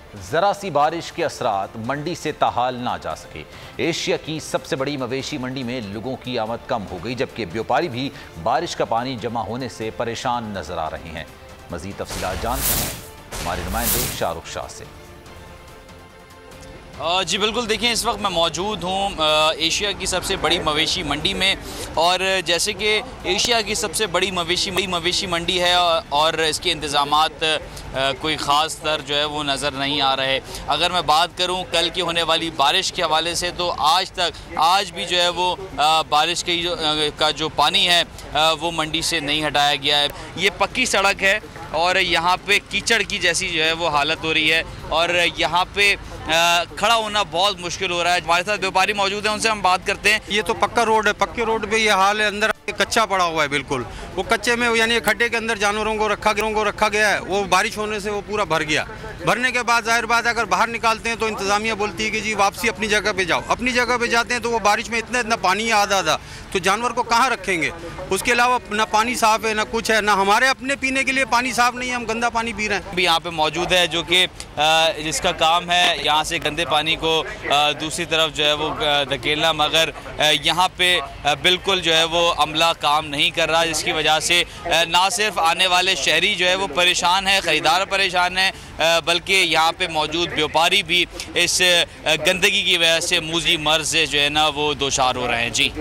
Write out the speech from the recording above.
जरा सी बारिश के असरात मंडी से ताहाल ना जा सके। एशिया की सबसे बड़ी मवेशी मंडी में लोगों की आमद कम हो गई, जबकि व्यापारी भी बारिश का पानी जमा होने से परेशान नजर आ रहे हैं। मजीद तफसीलात जानते हैं हमारे नुमाइंदे शाहरुख शाह से। जी बिल्कुल, देखिए इस वक्त मैं मौजूद हूँ एशिया की सबसे बड़ी मवेशी मंडी में, और जैसे कि एशिया की सबसे बड़ी मवेशी मंडी है और इसके इंतज़ामात कोई ख़ास तर जो है वो नज़र नहीं आ रहे। अगर मैं बात करूँ कल की होने वाली बारिश के हवाले से, तो आज भी जो है वो बारिश का जो पानी है वो मंडी से नहीं हटाया गया है। ये पक्की सड़क है और यहाँ पे कीचड़ की जैसी जो है वो हालत हो रही है, और यहाँ पे खड़ा होना बहुत मुश्किल हो रहा है। हमारे साथ व्यापारी मौजूद हैं, उनसे हम बात करते हैं। ये तो पक्का रोड है, पक्के रोड पे ये हाल है, अंदर कच्चा पड़ा हुआ है बिल्कुल। वो कच्चे में यानी खड्डे के अंदर जानवरों को रखा गया है। वो बारिश होने से वो पूरा भर गया। भरने के बाद जाहिर बात है अगर बाहर निकालते हैं तो इंतजामिया बोलती है कि जी वापसी अपनी जगह पे जाओ। अपनी जगह पे जाते हैं तो वो बारिश में इतना पानी है आधा, तो जानवर को कहाँ रखेंगे। उसके अलावा ना पानी साफ़ है, ना कुछ है, ना हमारे अपने पीने के लिए पानी साफ़ नहीं है, हम गंदा पानी पी रहे हैं। भी यहाँ पे मौजूद है जो कि जिसका काम है यहाँ से गंदे पानी को दूसरी तरफ जो है वो धकेलना, मगर यहाँ पे बिल्कुल जो है वो अमला काम नहीं कर रहा, जिसकी वजह से ना सिर्फ आने वाले शहरी जो है वो परेशान है, ख़रीदार परेशान है, बल्कि यहाँ पे मौजूद व्यापारी भी इस गंदगी की वजह से मूजी मर्ज से जो है ना वो दोचार हो रहे हैं। जी।